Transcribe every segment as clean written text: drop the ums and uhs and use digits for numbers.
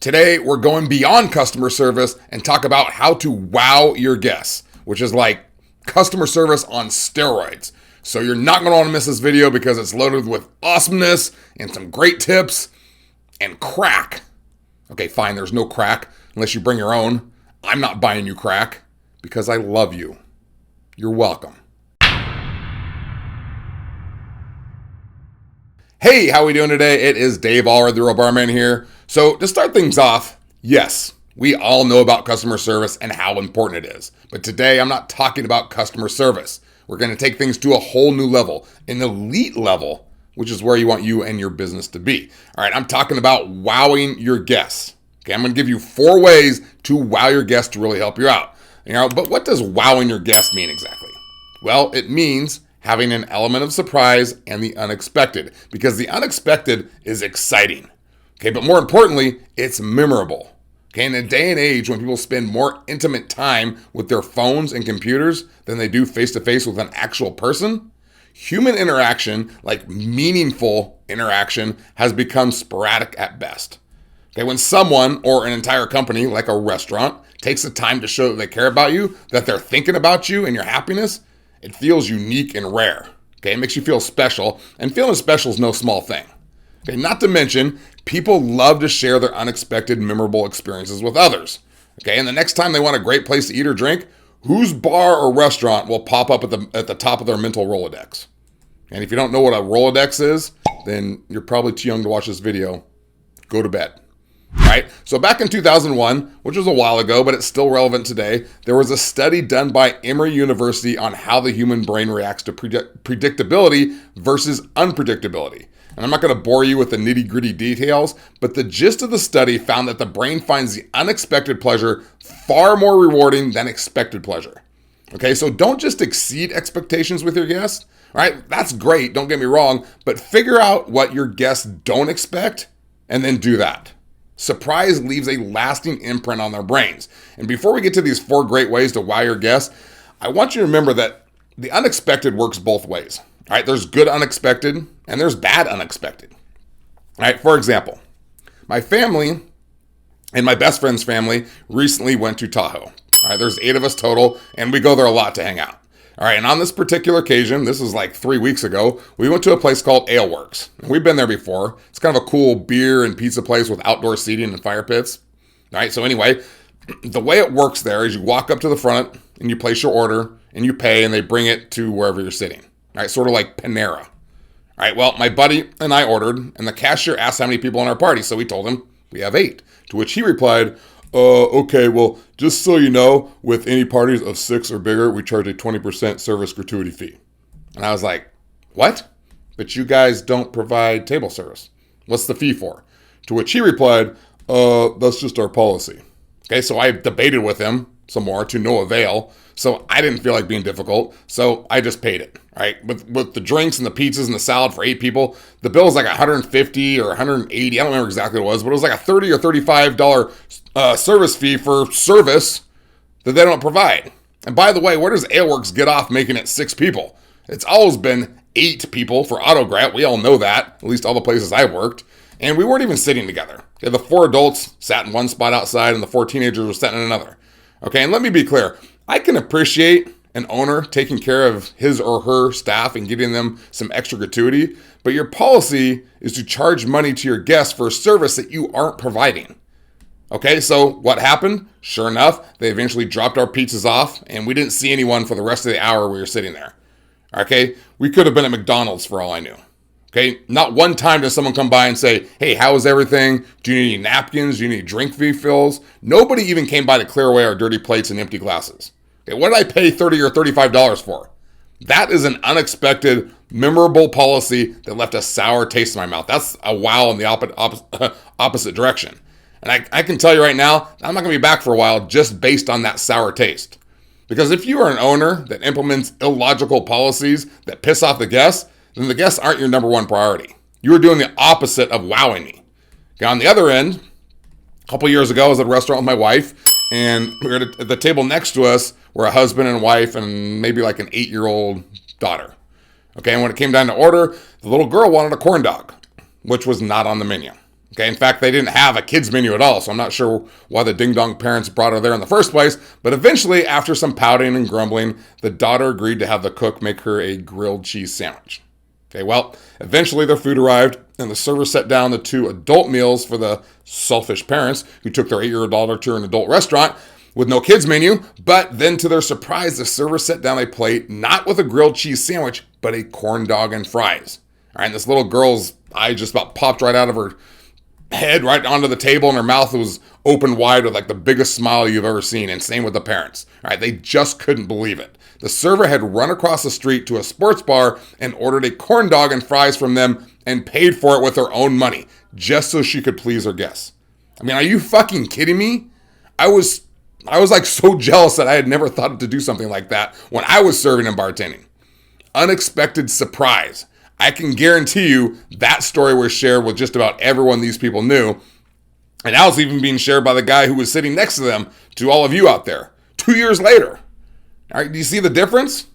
Today, we're going beyond customer service and talk about how to wow your guests, which is like customer service on steroids. So you're not going to want to miss this video because it's loaded with awesomeness and some great tips and crack. Okay, fine, there's no crack unless you bring your own. I'm not buying you crack because I love you. You're welcome. Hey, how we doing today? It is Dave Allred, the Real Barman here. So to start things off, yes, we all know about customer service and how important it is. But today I'm not talking about customer service. We're going to take things to a whole new level, an elite level, which is where you want you and your business to be. All right, I'm talking about wowing your guests. Okay, I'm going to give you 4 ways to wow your guests to really help you out. But what does wowing your guests mean exactly? Well, it means having an element of surprise and the unexpected, because the unexpected is exciting. Okay, but more importantly, it's memorable. Okay, in a day and age when people spend more intimate time with their phones and computers than they do face-to-face with an actual person, human interaction, like meaningful interaction, has become sporadic at best. Okay, when someone or an entire company, like a restaurant, takes the time to show that they care about you, that they're thinking about you and your happiness, it feels unique and rare. Okay, it makes you feel special, and feeling special is no small thing. Okay, not to mention, people love to share their unexpected, memorable experiences with others. Okay, and the next time they want a great place to eat or drink, whose bar or restaurant will pop up at the top of their mental Rolodex? And if you don't know what a Rolodex is, then you're probably too young to watch this video. Go to bed. Right? So back in 2001, which was a while ago, but it's still relevant today, there was a study done by Emory University on how the human brain reacts to predictability versus unpredictability. And I'm not going to bore you with the nitty-gritty details, but the gist of the study found that the brain finds the unexpected pleasure far more rewarding than expected pleasure. Okay, so don't just exceed expectations with your guests. Right? That's great, don't get me wrong, but figure out what your guests don't expect and then do that. Surprise leaves a lasting imprint on their brains. And before we get to these 4 great ways to wow your guests, I want you to remember that the unexpected works both ways. All right, there's good unexpected and there's bad unexpected. All right, for example, my family and my best friend's family recently went to Tahoe. All right, there's 8 of us total, and we go there a lot to hang out. All right, and on this particular occasion, this was like 3 weeks ago, we went to a place called Aleworks. And we've been there before. It's kind of a cool beer and pizza place with outdoor seating and fire pits. All right, so anyway, the way it works there is you walk up to the front and you place your order and you pay and they bring it to wherever you're sitting. All right, sort of like Panera. All right, well, my buddy and I ordered, and the cashier asked how many people in our party, so we told him we have 8. To which he replied, okay, well, just so you know, with any parties of 6 or bigger, we charge a 20% service gratuity fee. And I was like, what? But you guys don't provide table service. What's the fee for? To which he replied, that's just our policy. Okay, so I debated with him some more to no avail. So I didn't feel like being difficult, so I just paid it, right? With the drinks and the pizzas and the salad for 8 people, the bill was like $150 or $180. I don't remember exactly what it was, but it was like a $30 or $35 service fee for service that they don't provide. And by the way, where does Aleworks get off making it 6 people? It's always been 8 people for Autograt. We all know that, at least all the places I've worked. And we weren't even sitting together. Okay, the 4 adults sat in one spot outside and the 4 teenagers were sitting in another. Okay, and let me be clear. I can appreciate an owner taking care of his or her staff and giving them some extra gratuity, but your policy is to charge money to your guests for a service that you aren't providing. Okay, so what happened? Sure enough, they eventually dropped our pizzas off, and we didn't see anyone for the rest of the hour we were sitting there. Okay, we could have been at McDonald's for all I knew. Okay, not one time does someone come by and say, hey, how is everything? Do you need any napkins? Do you need drink refills? Nobody even came by to clear away our dirty plates and empty glasses. Okay, what did I pay $30 or $35 for? That is an unexpected, memorable policy that left a sour taste in my mouth. That's a wow in the opposite direction. And I can tell you right now, I'm not going to be back for a while just based on that sour taste. Because if you are an owner that implements illogical policies that piss off the guests, then the guests aren't your number 1 priority. You are doing the opposite of wowing me. Okay, on the other end, a couple years ago, I was at a restaurant with my wife, and we were at the table next to us were a husband and wife and maybe like an 8-year-old daughter. Okay, and when it came down to order, the little girl wanted a corn dog, which was not on the menu. Okay, in fact, they didn't have a kids menu at all, so I'm not sure why the ding-dong parents brought her there in the first place. But eventually, after some pouting and grumbling, the daughter agreed to have the cook make her a grilled cheese sandwich. Okay, well, eventually their food arrived, and the server set down the 2 adult meals for the selfish parents who took their 8-year-old daughter to an adult restaurant with no kids menu. But then, to their surprise, the server set down a plate not with a grilled cheese sandwich, but a corn dog and fries. All right, and this little girl's eye just about popped right out of her head right onto the table, and her mouth was open wide with like the biggest smile you've ever seen, and same with the parents. All right, they just couldn't believe it. The server had run across the street to a sports bar and ordered a corn dog and fries from them and paid for it with her own money just so she could please her guests. I mean, are you fucking kidding me? I was like so jealous that I had never thought to do something like that when I was serving and bartending. Unexpected surprise. I can guarantee you that story was shared with just about everyone these people knew. And now it's even being shared by the guy who was sitting next to them to all of you out there 2 years later. All right, do you see the difference?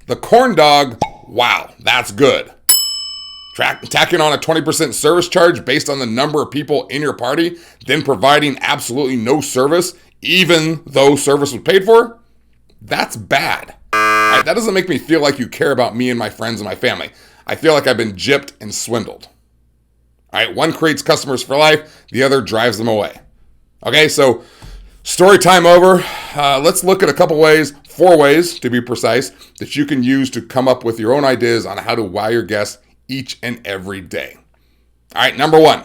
The corn dog, wow, that's good. Tacking on a 20% service charge based on the number of people in your party, then providing absolutely no service, even though service was paid for, that's bad. All right, that doesn't make me feel like you care about me and my friends and my family. I feel like I've been gypped and swindled. All right, one creates customers for life, the other drives them away. Okay, so story time over. Let's look at a couple ways, 4 ways to be precise, that you can use to come up with your own ideas on how to wow your guests each and every day. All right, number 1,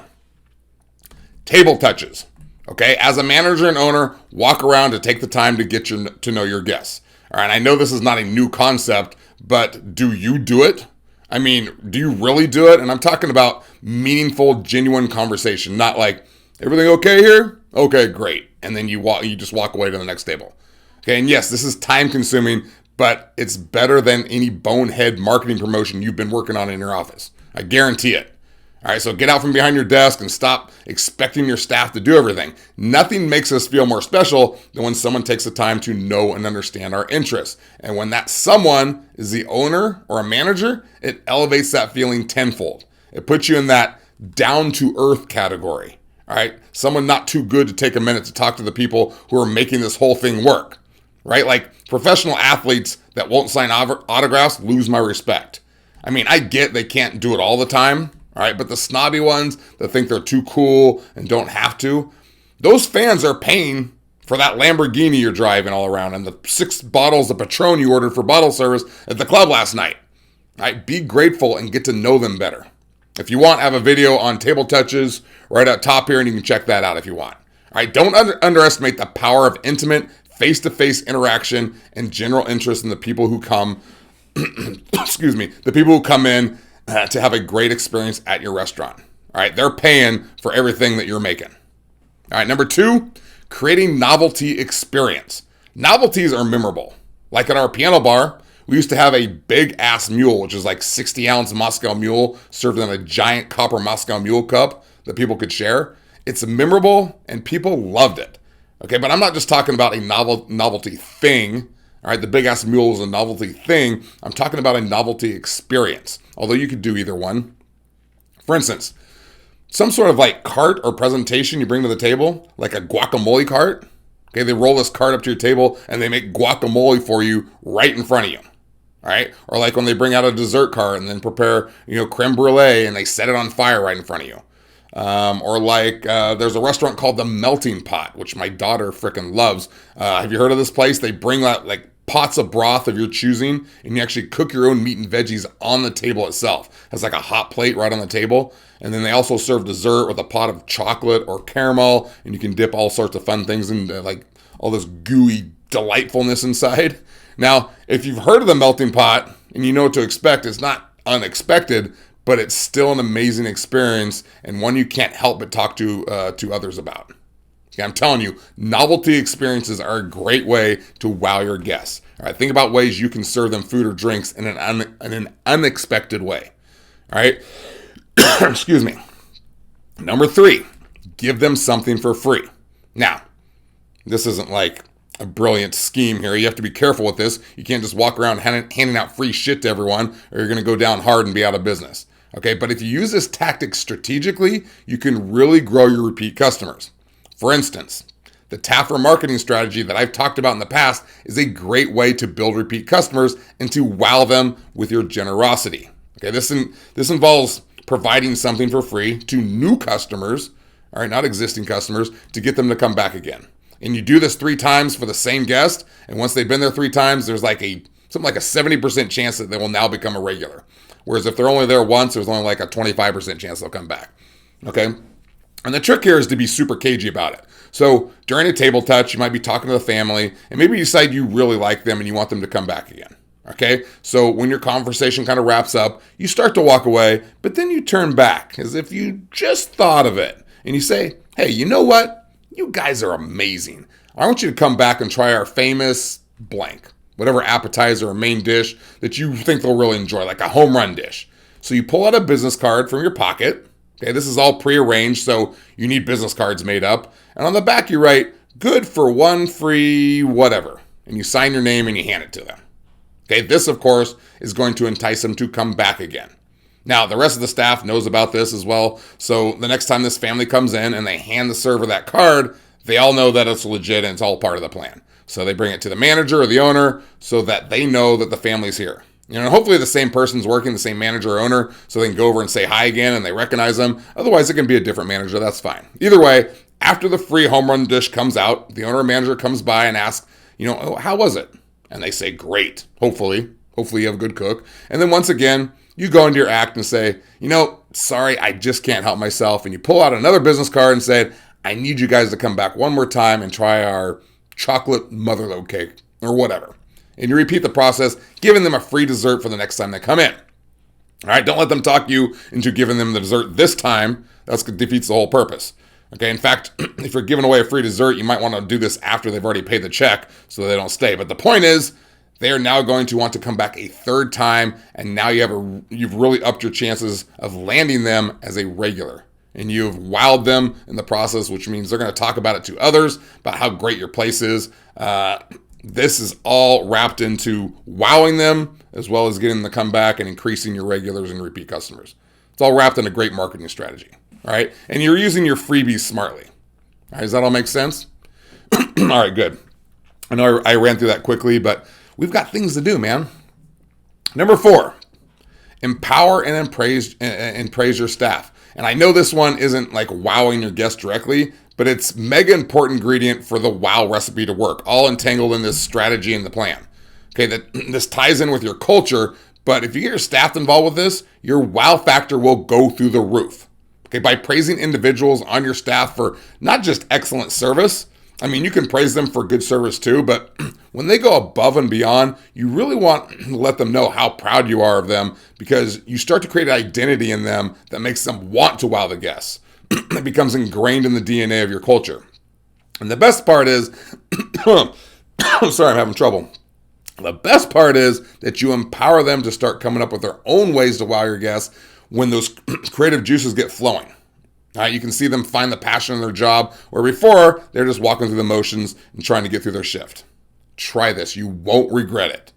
table touches. Okay, as a manager and owner, walk around to take the time to get to know your guests. All right, I know this is not a new concept, but do you do it? I mean, do you really do it? And I'm talking about meaningful, genuine conversation, not like, everything okay here? Okay, great. And then you just walk away to the next table. Okay, and yes, this is time consuming, but it's better than any bonehead marketing promotion you've been working on in your office. I guarantee it. All right, so get out from behind your desk and stop expecting your staff to do everything. Nothing makes us feel more special than when someone takes the time to know and understand our interests. And when that someone is the owner or a manager, it elevates that feeling tenfold. It puts you in that down-to-earth category. All right, someone not too good to take a minute to talk to the people who are making this whole thing work. Right, like professional athletes that won't sign autographs lose my respect. I mean, I get they can't do it all the time. All right, but the snobby ones that think they're too cool and don't have to, those fans are paying for that Lamborghini you're driving all around and the 6 bottles of Patron you ordered for bottle service at the club last night. All right, be grateful and get to know them better. If you want, I have a video on table touches right up top here, and you can check that out if you want. All right, don't underestimate the power of intimate, face-to-face interaction and general interest in the people who come, the people who come in to have a great experience at your restaurant. All right, they're paying for everything that you're making. All right, number 2, creating novelty experience. Novelties are memorable. Like at our piano bar, we used to have a big-ass mule, which is like 60-ounce Moscow Mule served in a giant copper Moscow Mule cup that people could share. It's memorable, and people loved it. Okay, but I'm not just talking about a novelty thing. All right, the big-ass mule is a novelty thing. I'm talking about a novelty experience, although you could do either one. For instance, some sort of like cart or presentation you bring to the table, like a guacamole cart. Okay, they roll this cart up to your table and they make guacamole for you right in front of you. All right, or like when they bring out a dessert cart and then prepare, creme brulee and they set it on fire right in front of you. Or like there's a restaurant called The Melting Pot, which my daughter freaking loves. Have you heard of this place? They bring out like pots of broth of your choosing, and you actually cook your own meat and veggies on the table itself. It's like a hot plate right on the table. And then they also serve dessert with a pot of chocolate or caramel, and you can dip all sorts of fun things into like all this gooey delightfulness inside. Now, if you've heard of The Melting Pot and you know what to expect, it's not unexpected, but it's still an amazing experience and one you can't help but talk to others about. Okay, I'm telling you, novelty experiences are a great way to wow your guests. All right, think about ways you can serve them food or drinks in an unexpected way. All right, excuse me. Number 3, give them something for free. Now, this isn't like a brilliant scheme here. You have to be careful with this. You can't just walk around handing out free shit to everyone, or you're going to go down hard and be out of business. Okay, but if you use this tactic strategically, you can really grow your repeat customers. For instance, the TAFR marketing strategy that I've talked about in the past is a great way to build repeat customers and to wow them with your generosity. Okay, this involves providing something for free to new customers, all right, not existing customers, to get them to come back again. And you do this 3 times for the same guest, and once they've been there 3 times, there's something like a 70% chance that they will now become a regular. Whereas if they're only there once, there's only like a 25% chance they'll come back. Okay? And the trick here is to be super cagey about it. So during a table touch, you might be talking to the family, and maybe you decide you really like them and you want them to come back again. Okay? So when your conversation kind of wraps up, you start to walk away, but then you turn back as if you just thought of it. And you say, hey, you know what? You guys are amazing. I want you to come back and try our famous blank, whatever appetizer or main dish that you think they'll really enjoy, like a home run dish. So you pull out a business card from your pocket. Okay, this is all prearranged, so you need business cards made up. And on the back you write, good for 1 free whatever. And you sign your name and you hand it to them. Okay, this of course is going to entice them to come back again. Now, the rest of the staff knows about this as well. So the next time this family comes in and they hand the server that card, they all know that it's legit and it's all part of the plan. So they bring it to the manager or the owner so that they know that the family's here. You know, hopefully the same person's working, the same manager or owner, so they can go over and say hi again and they recognize them. Otherwise, it can be a different manager. That's fine. Either way, after the free home run dish comes out, the owner or manager comes by and asks, oh, how was it? And they say, great. Hopefully you have a good cook. And then once again, you go into your act and say, sorry, I just can't help myself. And you pull out another business card and say, I need you guys to come back one more time and try our chocolate motherlode cake or whatever. And you repeat the process, giving them a free dessert for the next time they come in. All right, don't let them talk you into giving them the dessert this time. That defeats the whole purpose. Okay, in fact, if you're giving away a free dessert, you might want to do this after they've already paid the check so they don't stay. But the point is, they are now going to want to come back a third time, and now you've really upped your chances of landing them as a regular. And you've wowed them in the process, which means they're going to talk about it to others, about how great your place is. This is all wrapped into wowing them, as well as getting them to come back and increasing your regulars and repeat customers. It's all wrapped in a great marketing strategy. All right. And you're using your freebies smartly. All right. Does that all make sense? All right, good. I know I ran through that quickly, but we've got things to do, man. Number 4, empower and praise your staff. And I know this one isn't like wowing your guests directly, but it's mega important ingredient for the wow recipe to work, all entangled in this strategy and the plan. Okay, this ties in with your culture, but if you get your staff involved with this, your wow factor will go through the roof. Okay, by praising individuals on your staff for not just excellent service, I mean, you can praise them for good service too, but when they go above and beyond, you really want to let them know how proud you are of them, because you start to create an identity in them that makes them want to wow the guests. It becomes ingrained in the DNA of your culture. And the best part is, sorry, I'm having trouble. The best part is that you empower them to start coming up with their own ways to wow your guests when those creative juices get flowing. You can see them find the passion in their job, where before they're just walking through the motions and trying to get through their shift. Try this. You won't regret it.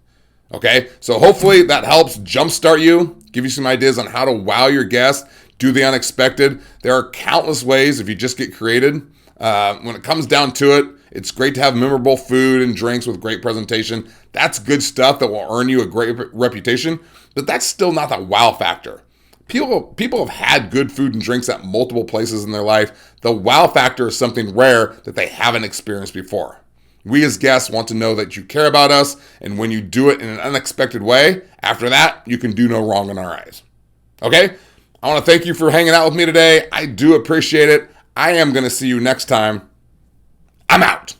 Okay? So hopefully that helps jumpstart you, give you some ideas on how to wow your guests, do the unexpected. There are countless ways if you just get created. When it comes down to it, it's great to have memorable food and drinks with great presentation. That's good stuff that will earn you a great reputation, but that's still not the wow factor. People have had good food and drinks at multiple places in their life. The wow factor is something rare that they haven't experienced before. We as guests want to know that you care about us, and when you do it in an unexpected way, after that, you can do no wrong in our eyes. Okay? I want to thank you for hanging out with me today. I do appreciate it. I am going to see you next time. I'm out.